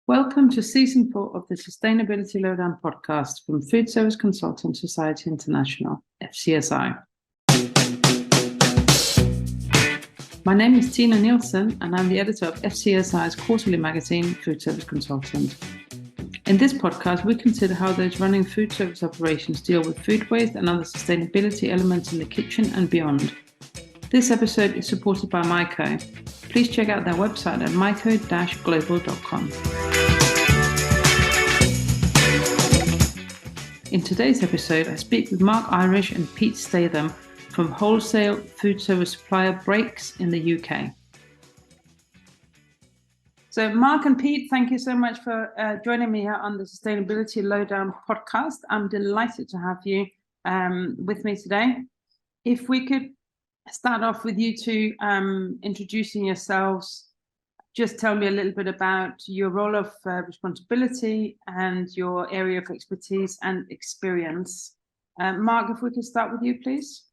Welcome to Season 4 of the Sustainability Lowdown podcast from Food Service Consultant Society International, FCSI. My name is Tina Nielsen and I'm the editor of FCSI's quarterly magazine, Food Service Consultant. In this podcast, we consider how those running food service operations deal with food waste and other sustainability elements in the kitchen and beyond. This episode is supported by Myco. Please check out their website at myco-global.com. In today's episode, I speak with Mark Irish and Pete Statham from wholesale food service supplier Brakes in the UK. So Mark and Pete, thank you so much for joining me here on the Sustainability Lowdown podcast. I'm delighted to have you with me today. If we could start off with you two introducing yourselves, just tell me a little bit about your role of responsibility and your area of expertise and experience. Mark, if we could start with you, please.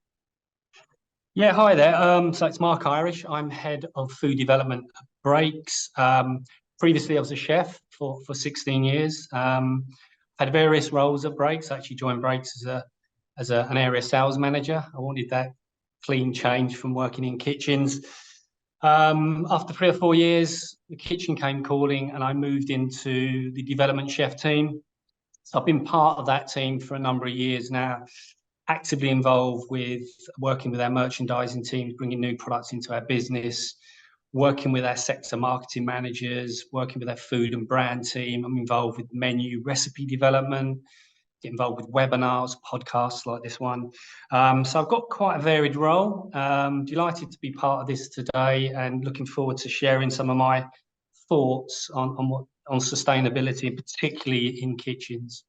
Yeah, hi there. So it's Mark Irish. I'm head of food development at Brakes. Previously, I was a chef for 16 years. Had various roles at Brakes. I actually joined Brakes as an area sales manager. I wanted that clean change from working in kitchens. After 3 or 4 years, the kitchen came calling and I moved into the development chef team. So I've been part of that team for a number of years now, actively involved with working with our merchandising teams, bringing new products into our business, working with our sector marketing managers, working with our food and brand team. I'm involved with menu recipe development, get involved with webinars, podcasts like this one. So I've got quite a varied role. Delighted to be part of this today and looking forward to sharing some of my thoughts on sustainability, particularly in kitchens.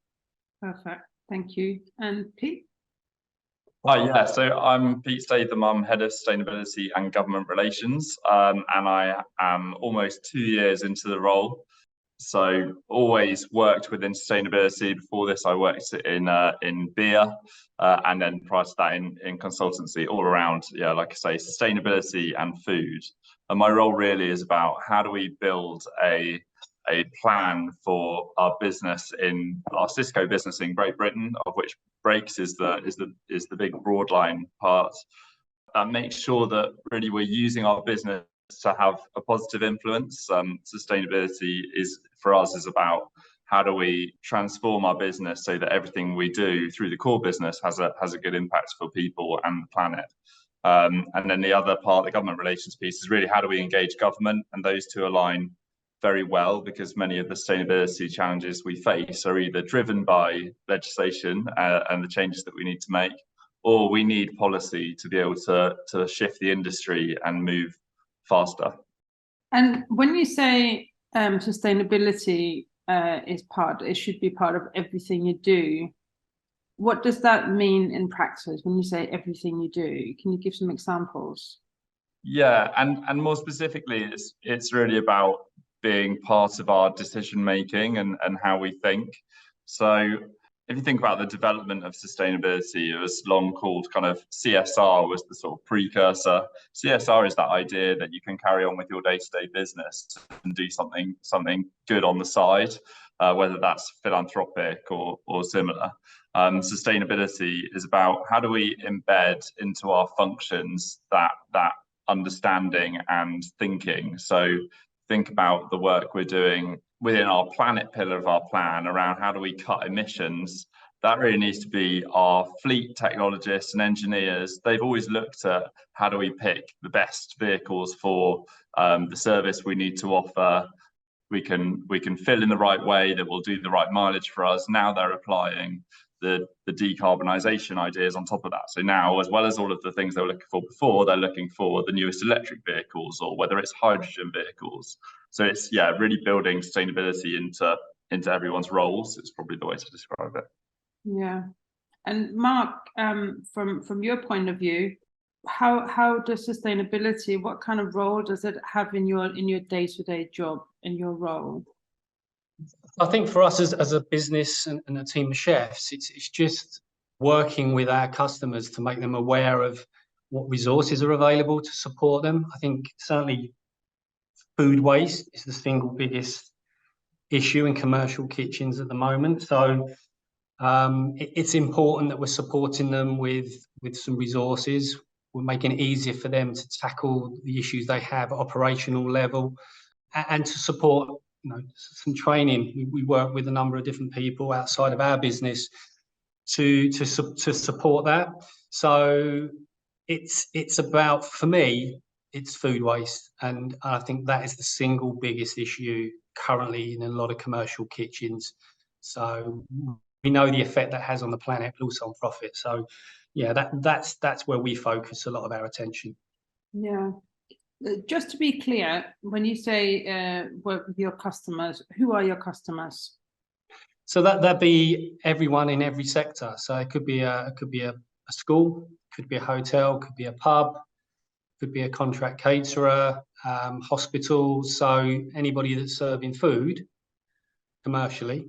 Perfect, thank you. And Pete? Hi, yeah, so I'm Pete Statham, I'm Head of Sustainability and Government Relations, and I am almost 2 years into the role. So always worked within sustainability. Before this, I worked in beer, and then prior to that in consultancy, all around, yeah, like I say, sustainability and food. And my role really is about how do we build a plan for our business in our Cisco business in Great Britain, of which Brakes is the big broadline part, and make sure that really we're using our business to have a positive influence. Sustainability for us is about how do we transform our business so that everything we do through the core business has a good impact for people and the planet. And then the other part, the government relations piece, is really how do we engage government, and those two align very well because many of the sustainability challenges we face are either driven by legislation and the changes that we need to make, or we need policy to be able to shift the industry and move faster. And when you say sustainability it should be part of everything you do, what does that mean in practice when you say everything you do? Can you give some examples? Yeah, and more specifically, it's really about being part of our decision making and how we think. So if you think about the development of sustainability, it was long called kind of CSR was the sort of precursor. CSR is that idea that you can carry on with your day-to-day business and do something good on the side, whether that's philanthropic or similar. Sustainability is about how do we embed into our functions that understanding and thinking. So think about the work we're doing within our planet pillar of our plan around how do we cut emissions. That really needs to be our fleet technologists and engineers. They've always looked at how do we pick the best vehicles for the service we need to offer. We can fill in the right way that will do the right mileage for us. Now they're applying the decarbonisation ideas on top of that. So now, as well as all of the things they were looking for before, they're looking for the newest electric vehicles or whether it's hydrogen vehicles. So it's, yeah, really building sustainability into everyone's roles. It's probably the way to describe it. Yeah. And Mark, from your point of view, how does sustainability, what kind of role does it have in your day-to-day job, in your role? I think for us as a business and a team of chefs, it's just working with our customers to make them aware of what resources are available to support them. I think certainly food waste is the single biggest issue in commercial kitchens at the moment. So it's important that we're supporting them with some resources. We're making it easier for them to tackle the issues they have at operational level, and to support, some training. We work with a number of different people outside of our business to support that. So it's about, for me, it's food waste, and I think that is the single biggest issue currently in a lot of commercial kitchens. So we know the effect that has on the planet, but also on profit. So yeah, that's where we focus a lot of our attention. Yeah. Just to be clear, when you say work with your customers, who are your customers? So that'd be everyone in every sector. So it could be a school, could be a hotel, could be a pub, could be a contract caterer, hospitals. So anybody that's serving food commercially,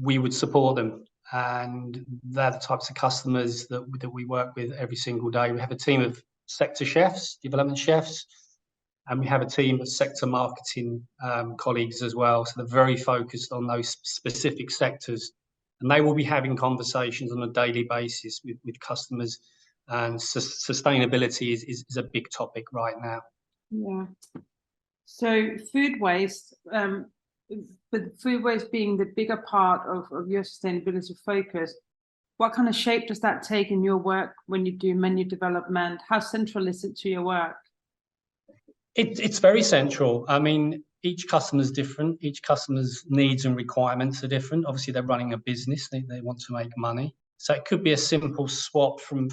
we would support them. And they're the types of customers that we work with every single day. We have a team of sector chefs, development chefs, and we have a team of sector marketing colleagues as well. So they're very focused on those specific sectors, and they will be having conversations on a daily basis with customers. And sustainability is a big topic right now. Yeah. So food waste, with food waste being the bigger part of your sustainability focus, what kind of shape does that take in your work when you do menu development? How central is it to your work? It's very central. I mean, each customer's different. Each customer's needs and requirements are different. Obviously, they're running a business. They want to make money. So it could be a simple swap from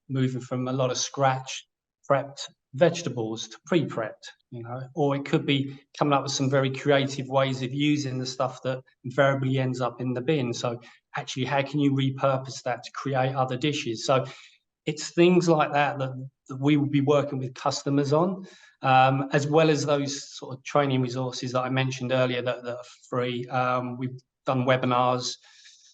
moving from a lot of scratch prepped vegetables to pre-prepped, or it could be coming up with some very creative ways of using the stuff that invariably ends up in the bin. So actually, how can you repurpose that to create other dishes? So it's things like that we will be working with customers on, as well as those sort of training resources that I mentioned earlier that are free. We've done webinars.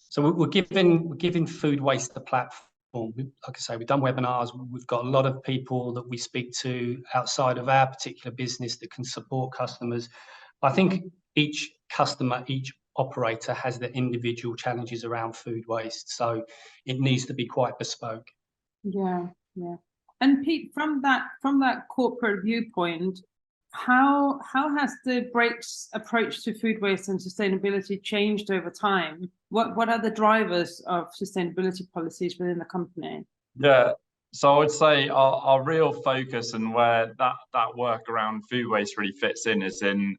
So we're giving food waste the platform. Like I say, we've done webinars. We've got a lot of people that we speak to outside of our particular business that can support customers. I think each customer, each operator has their individual challenges around food waste. So it needs to be quite bespoke. Yeah. And Pete, from that corporate viewpoint, how has the Brakes approach to food waste and sustainability changed over time? What are the drivers of sustainability policies within the company? Yeah, so I would say our real focus and where that work around food waste really fits in is in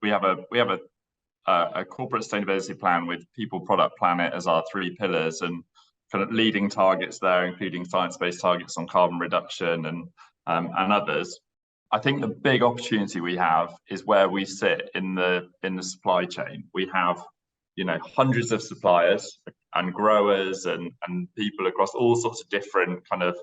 we have a corporate sustainability plan with people, product, planet as our three pillars, and kind of leading targets there, including science-based targets on carbon reduction and others. I think the big opportunity we have is where we sit in the supply chain. We have, hundreds of suppliers and growers and people across all sorts of different kind of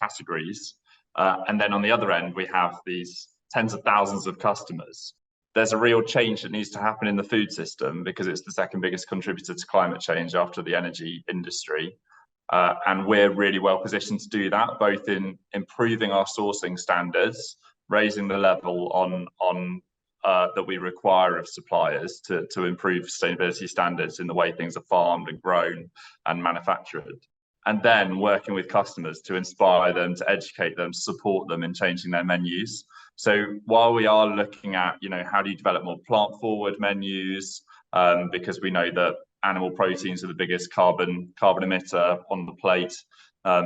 categories. And then on the other end, we have these tens of thousands of customers. There's a real change that needs to happen in the food system because it's the second biggest contributor to climate change after the energy industry. And we're really well positioned to do that, both in improving our sourcing standards, raising the level on that we require of suppliers to improve sustainability standards in the way things are farmed and grown and manufactured, and then working with customers to inspire them, to educate them, support them in changing their menus. So while we are looking at, how do you develop more plant-forward menus, because we know that animal proteins are the biggest carbon emitter on the plate.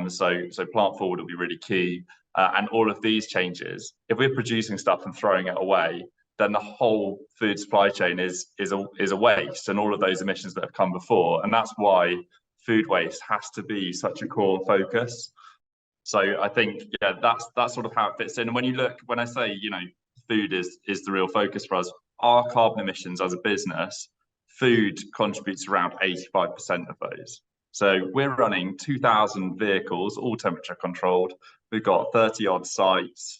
So plant-forward will be really key. And all of these changes, if we're producing stuff and throwing it away, then the whole food supply chain is a waste, and all of those emissions that have come before. And that's why food waste has to be such a core focus. So I think, that's sort of how it fits in. And when I say, food is the real focus for us, our carbon emissions as a business, food contributes around 85% of those. So we're running 2,000 vehicles, all temperature controlled. We've got 30 odd sites.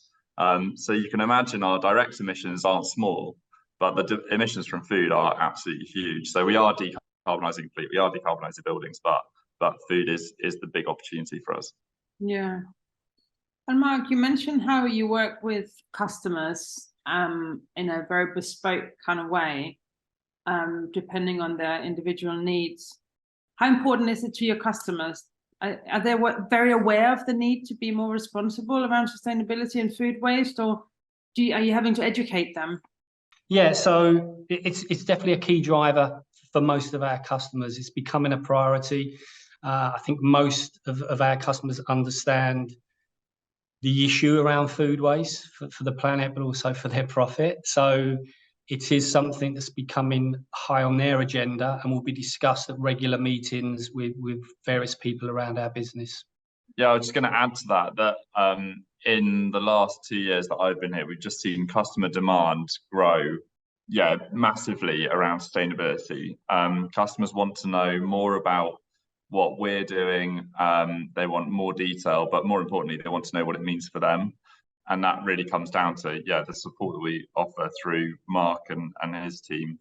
So you can imagine our direct emissions aren't small, but the emissions from food are absolutely huge. So we are decarbonising fleet, we are decarbonising buildings, but food is the big opportunity for us. Yeah. And Mark, you mentioned how you work with customers in a very bespoke kind of way. depending on their individual needs. How important is it to your customers? Are they very aware of the need to be more responsible around sustainability and food waste, or are you having to educate them? Yeah, so it's definitely a key driver for most of our customers. It's becoming a priority. I think most of our customers understand the issue around food waste for the planet, but also for their profit. So it is something that's becoming high on their agenda and will be discussed at regular meetings with various people around our business. Yeah, I was just going to add to that in the last 2 years that I've been here, we've just seen customer demand grow, massively around sustainability. Customers want to know more about what we're doing. They want more detail, but more importantly, they want to know what it means for them. And that really comes down to, the support that we offer through Mark and his team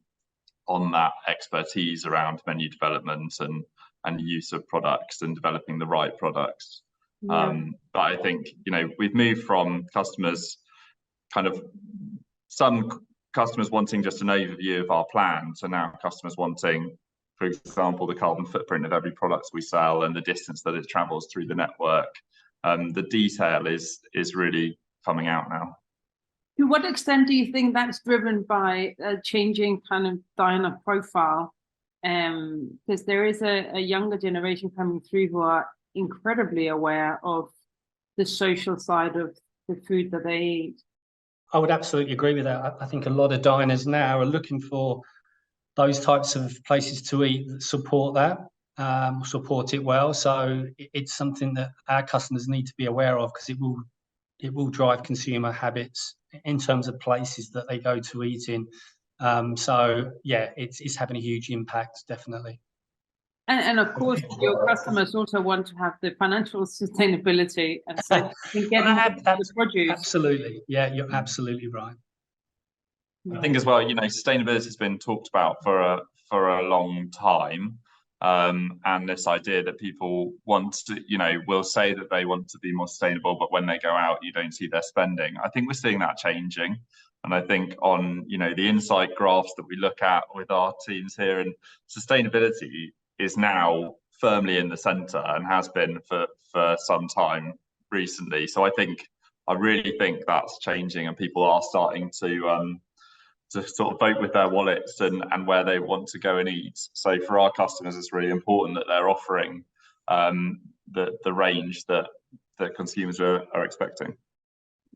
on that expertise around menu development and use of products and developing the right products. Yeah. But I think, we've moved from customers, some customers wanting just an overview of our plan to now customers wanting, for example, the carbon footprint of every product we sell and the distance that it travels through the network. The detail is really coming out now. To what extent do you think that's driven by a changing kind of diner profile? Because there is a younger generation coming through who are incredibly aware of the social side of the food that they eat. I would absolutely agree with that. I think a lot of diners now are looking for those types of places to eat that support that, support it well. So it's something that our customers need to be aware of, because it will drive consumer habits in terms of places that they go to eat in. So yeah, it's having a huge impact, definitely. And of course, your customers also want to have the financial sustainability, and so in getting the produce. Absolutely, yeah, you're absolutely right. I think as well, sustainability has been talked about for a long time, and this idea that people want to, will say that they want to be more sustainable, but when they go out, you don't see their spending. I think we're seeing that changing, and I think on the insight graphs that we look at with our teams here, and sustainability is now firmly in the centre and has been for some time recently. So I really think that's changing, and people are starting to sort of vote with their wallets and where they want to go and eat. So for our customers, it's really important that they're offering the range that consumers are expecting.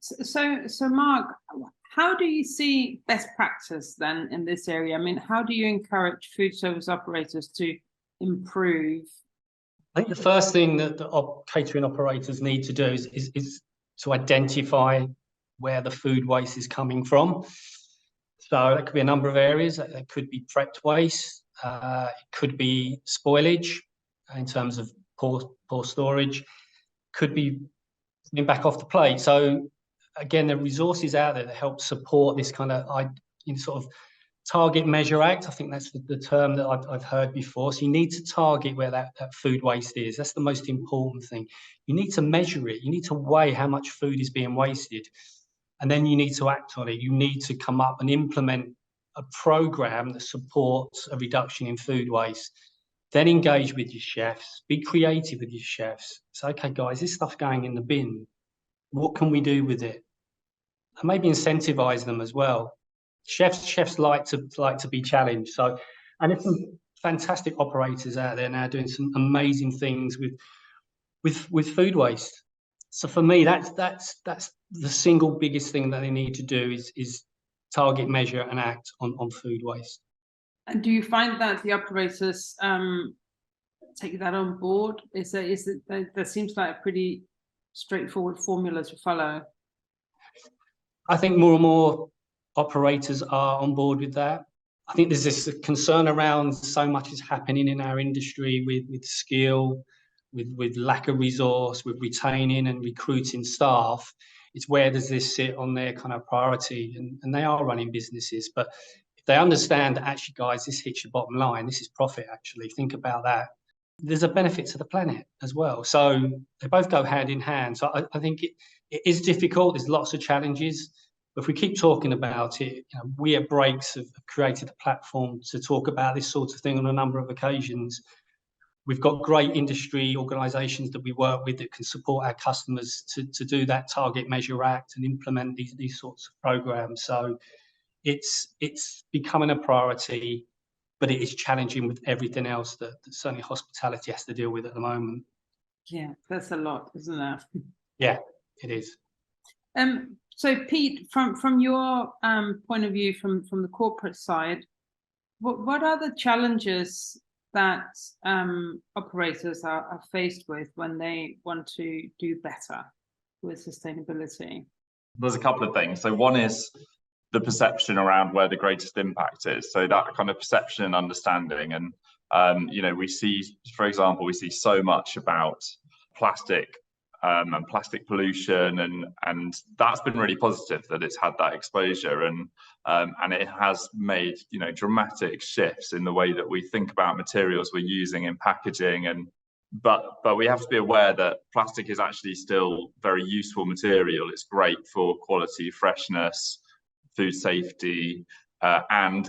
So Mark, how do you see best practice then in this area? I mean, how do you encourage food service operators to improve? I think the first thing that the catering operators need to do is to identify where the food waste is coming from. So that could be a number of areas. It could be prepped waste. It could be spoilage in terms of poor storage. Could be coming back off the plate. So again, there are resources out there that help support this kind of sort of target, measure, act. I think that's the term that I've heard before. So you need to target where that food waste is. That's the most important thing. You need to measure it. You need to weigh how much food is being wasted. And then you need to act on it. You need to come up and implement a program that supports a reduction in food waste. Then engage with your chefs. Be creative with your chefs. Say, okay, guys, this stuff's going in the bin. What can we do with it? And maybe incentivize them as well. Chefs like to be challenged. So, and there's some fantastic operators out there now doing some amazing things with food waste. So for me, that's the single biggest thing that they need to do is target, measure, and act on food waste. And do you find that the operators take that on board? There seems like a pretty straightforward formula to follow. I think more and more operators are on board with that. I think there's this concern around so much is happening in our industry with skill, with lack of resource, with retaining and recruiting staff. It's where does this sit on their kind of priority? And they are running businesses, but if they understand that actually, guys, this hits your bottom line, this is profit actually, think about that. There's a benefit to the planet as well. So they both go hand in hand. So I think it is difficult. There's lots of challenges, But if we keep talking about it, we at Breaks have created a platform to talk about this sort of thing on a number of occasions. We've got great industry organisations that we work with that can support our customers to do that target, measure, act, and implement these sorts of programs. So it's becoming a priority, but it is challenging with everything else that certainly hospitality has to deal with at the moment. Yeah, that's a lot, isn't it? Yeah, it is. So Pete, from your point of view, from the corporate side, what are the challenges that operators are faced with when they want to do better with sustainability? There's a couple of things. So one is the perception around where the greatest impact is. So that kind of perception and understanding. And, we see, for example, we see so much about plastic and plastic pollution, and that's been really positive that it's had that exposure, and it has made dramatic shifts in the way that we think about materials we're using in packaging. But we have to be aware that plastic is actually still very useful material. It's great for quality, freshness, food safety, and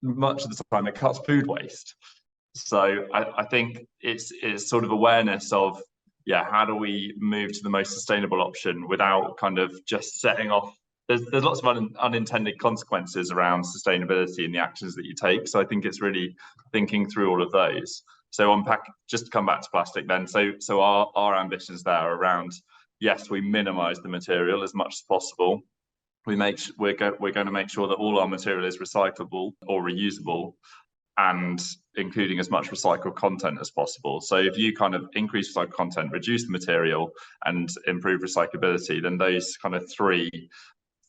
much of the time it cuts food waste. So I think it's sort of awareness of, how do we move to the most sustainable option without kind of just setting off. There's lots of unintended consequences around sustainability and the actions that you take. So I think it's really thinking through all of those. So just to come back to plastic then. So our ambitions there are around, yes, we minimise the material as much as possible. We're going to make sure that all our material is recyclable or reusable, and including as much recycled content as possible. So if you kind of increase recycled content, reduce the material, and improve recyclability, then those kind of three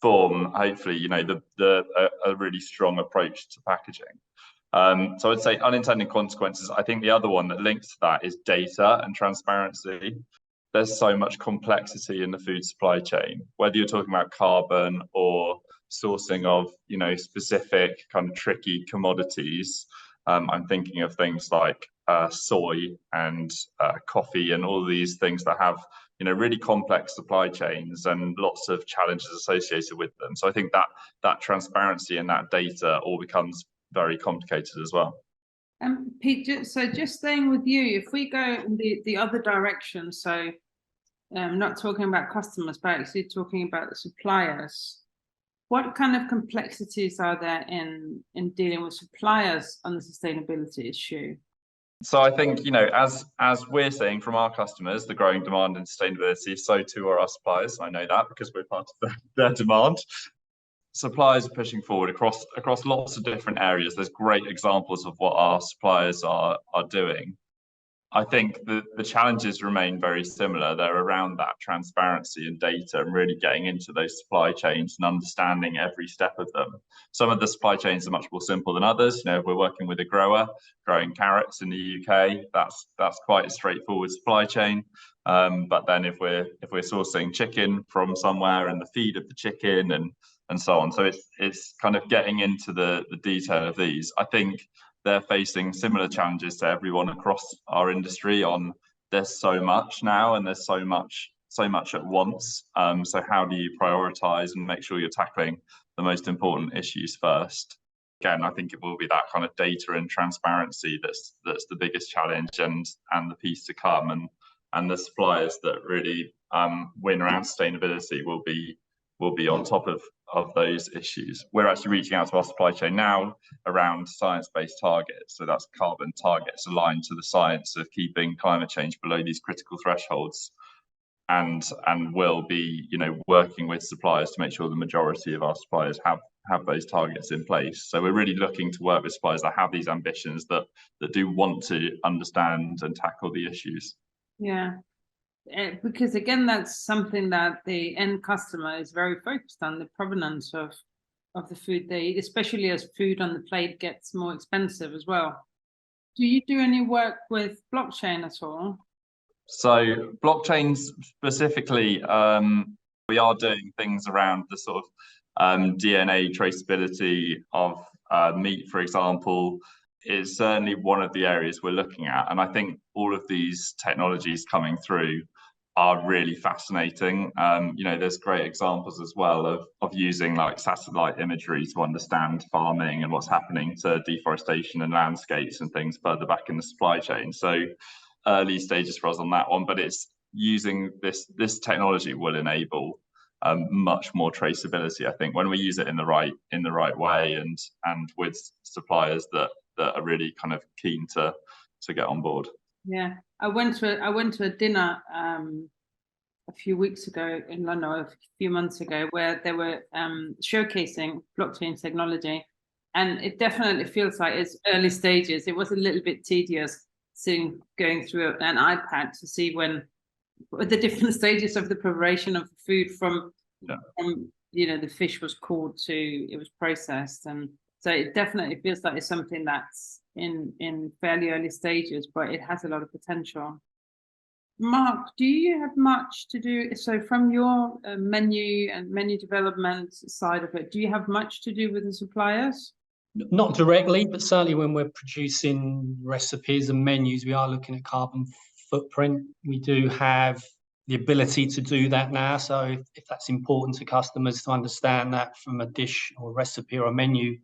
form, hopefully, a really strong approach to packaging. So I'd say unintended consequences. I think the other one that links to that is data and transparency. There's so much complexity in the food supply chain, whether you're talking about carbon or sourcing of, specific kind of tricky commodities. I'm thinking of things like soy and coffee and all these things that have, really complex supply chains and lots of challenges associated with them. So I think that transparency and that data all becomes very complicated as well. Pete, just staying with you, if we go in the other direction, so not talking about customers, but actually talking about the suppliers, what kind of complexities are there in dealing with suppliers on the sustainability issue? So I think, as we're seeing from our customers, the growing demand in sustainability, so too are our suppliers. I know that because we're part of their demand. Suppliers are pushing forward across lots of different areas. There's great examples of what our suppliers are doing. I think the challenges remain very similar. They're around that transparency and data and really getting into those supply chains and understanding every step of them. Some of the supply chains are much more simple than others. If we're working with a grower growing carrots in the UK, that's quite a straightforward supply chain. But then if we're sourcing chicken from somewhere and the feed of the chicken and so on, so it's kind of getting into the detail of these. I think they're facing similar challenges to everyone across our industry. There's so much now, and there's so much at once. So how do you prioritize and make sure you're tackling the most important issues first? Again, I think it will be that kind of data and transparency that's the biggest challenge, and the piece to come, and the suppliers that really win around sustainability will be on top of those issues. We're actually reaching out to our supply chain now around science-based targets. So that's carbon targets aligned to the science of keeping climate change below these critical thresholds. And we'll be, working with suppliers to make sure the majority of our suppliers have those targets in place. So we're really looking to work with suppliers that have these ambitions, that do want to understand and tackle the issues. Yeah. Because again, that's something that the end customer is very focused on, the provenance of the food they eat, especially as food on the plate gets more expensive as well. Do you do any work with blockchain at all? So blockchains specifically, we are doing things around the sort of DNA traceability of meat, for example, is certainly one of the areas we're looking at. And I think all of these technologies coming through are really fascinating. There's great examples as well of using like satellite imagery to understand farming and what's happening to deforestation and landscapes and things further back in the supply chain. So early stages for us on that one, but it's using this technology will enable much more traceability, I think, when we use it in the right way and with suppliers that are really kind of keen to get on board. Yeah, I went to a dinner a few weeks ago in London, or a few months ago, where they were showcasing blockchain technology, and it definitely feels like it's early stages. It was a little bit tedious going through an iPad to see when the different stages of the preparation of the food from the fish was caught to it was processed, and so it definitely feels like it's something that's in fairly early stages, but it has a lot of potential. Mark, do you have much to do? So from your menu and menu development side of it, do you have much to do with the suppliers? Not directly, but certainly when we're producing recipes and menus, we are looking at carbon footprint. We do have the ability to do that now. So if that's important to customers to understand that from a dish or recipe or a menu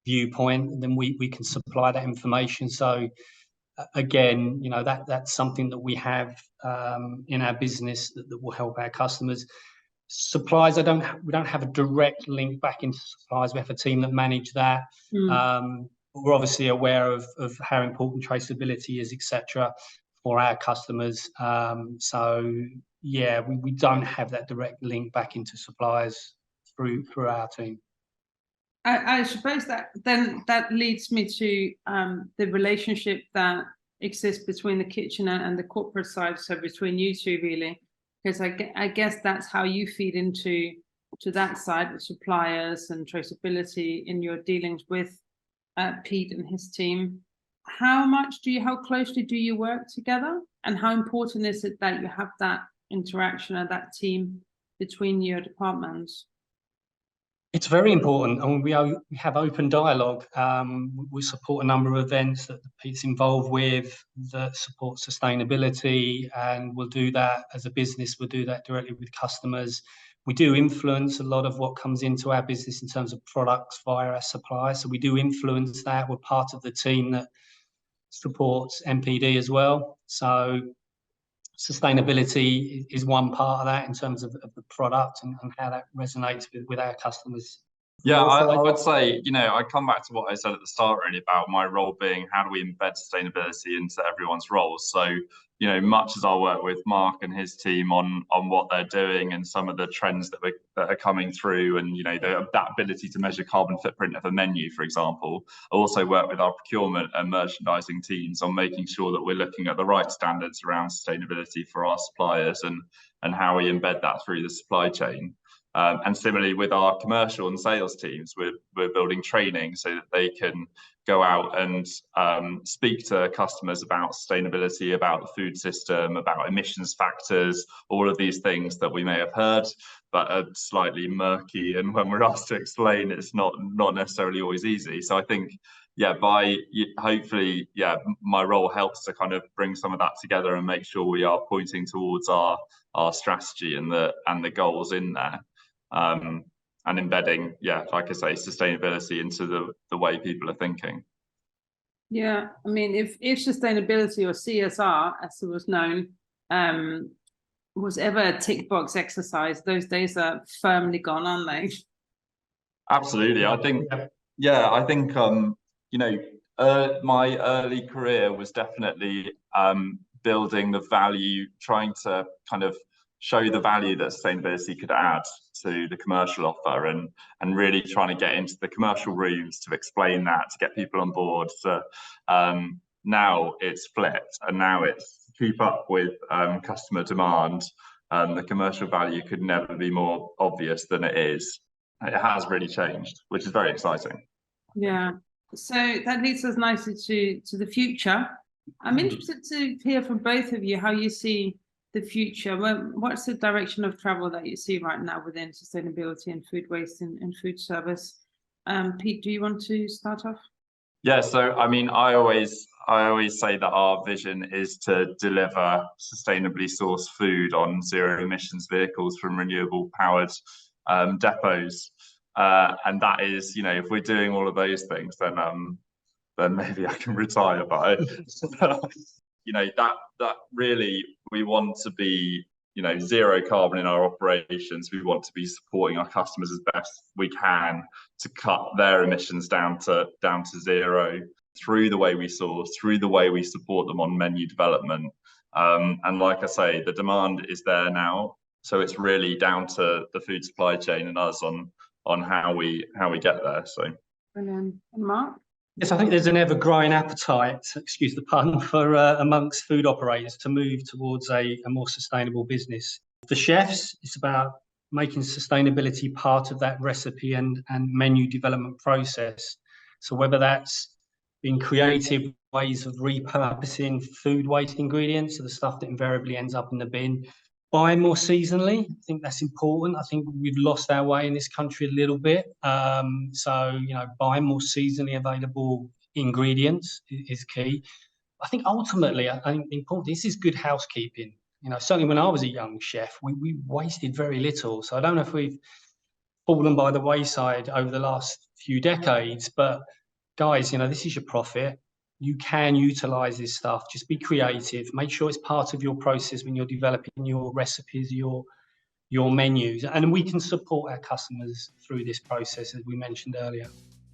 viewpoint, then we can supply that information. So again, that's something that we have in our business that will help our customers. Suppliers, we don't have a direct link back into suppliers. We have a team that manage that. We're obviously aware of how important traceability is, etc., for our customers. So yeah, we don't have that direct link back into suppliers through our team. I suppose that leads me to the relationship that exists between the kitchen and the corporate side, so between you two, really, because I guess that's how you feed into that side with suppliers and traceability in your dealings with Pete and his team. How closely do you work together, and how important is it that you have that interaction and that team between your departments? It's very important, and we have open dialogue. We support a number of events that Pete's involved with that support sustainability, and we'll do that as a business. We'll do that directly with customers. We do influence a lot of what comes into our business in terms of products via our suppliers. So we do influence that. We're part of the team that supports MPD as well. So sustainability is one part of that in terms of the product and how that resonates with our customers. Yeah, I would say, I come back to what I said at the start really about my role being how do we embed sustainability into everyone's roles. So, much as I'll work with Mark and his team on what they're doing and some of the trends that are coming through, and that ability to measure carbon footprint of a menu, for example, I also work with our procurement and merchandising teams on making sure that we're looking at the right standards around sustainability for our suppliers and how we embed that through the supply chain. And similarly with our commercial and sales teams, we're building training so that they can go out and speak to customers about sustainability, about the food system, about emissions factors, all of these things that we may have heard, but are slightly murky. And when we're asked to explain, it's not necessarily always easy. So I think, hopefully, my role helps to kind of bring some of that together and make sure we are pointing towards our strategy and the goals in there. And embedding, like I say, sustainability into the way people are thinking. Yeah, I mean, if sustainability or CSR, as it was known, was ever a tick box exercise, those days are firmly gone, aren't they? Absolutely, I think. My early career was definitely building the value, trying to kind of show the value that sustainability could add to the commercial offer, and really trying to get into the commercial rooms to explain that, to get people on board. So now it's flipped, and now it's keep up with customer demand. The commercial value could never be more obvious than it is. It has really changed, which is very exciting. Yeah, so that leads us nicely to the future. I'm interested to hear from both of you how you see the future. What's the direction of travel that you see right now within sustainability and food waste and food service? Pete, do you want to start off? Yeah, so I mean, I always say that our vision is to deliver sustainably sourced food on zero emissions vehicles from renewable powered depots, and that is, you know, if we're doing all of those things, then maybe I can retire. But you know, that really, we want to be, you know, zero carbon in our operations. We want to be supporting our customers as best we can to cut their emissions down to zero through the way we source, through the way we support them on menu development. And like I say, the demand is there now, so it's really down to the food supply chain and us on how we get there. So Brilliant. And Mark? Yes, I think there's an ever-growing appetite, excuse the pun, for amongst food operators to move towards a more sustainable business. For chefs, it's about making sustainability part of that recipe and menu development process. So whether that's being creative ways of repurposing food waste ingredients, so the stuff that invariably ends up in the bin, buying more seasonally, I think that's important. I think we've lost our way in this country a little bit. So, you know, buying more seasonally available ingredients is key. I think ultimately, I think the important, this is good housekeeping. You know, certainly when I was a young chef, we wasted very little. So I don't know if we've fallen by the wayside over the last few decades, but guys, you know, this is your profit. You can utilize this stuff. Just be creative. Make sure it's part of your process when you're developing your recipes, your menus, and we can support our customers through this process, as we mentioned earlier.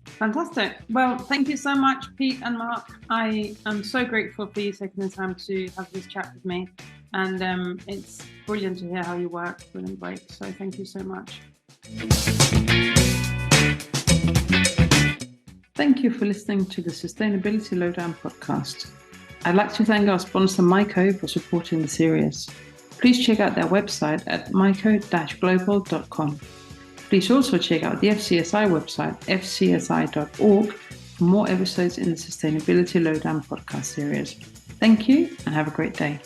Fantastic. Well, thank you so much, Pete and Mark. I am so grateful for you taking the time to have this chat with me, and it's brilliant to hear how you work within Break. So thank you so much. Thank you for listening to the Sustainability Lowdown podcast. I'd like to thank our sponsor, Myco, for supporting the series. Please check out their website at myco-global.com. Please also check out the FCSI website, fcsi.org, for more episodes in the Sustainability Lowdown podcast series. Thank you and have a great day.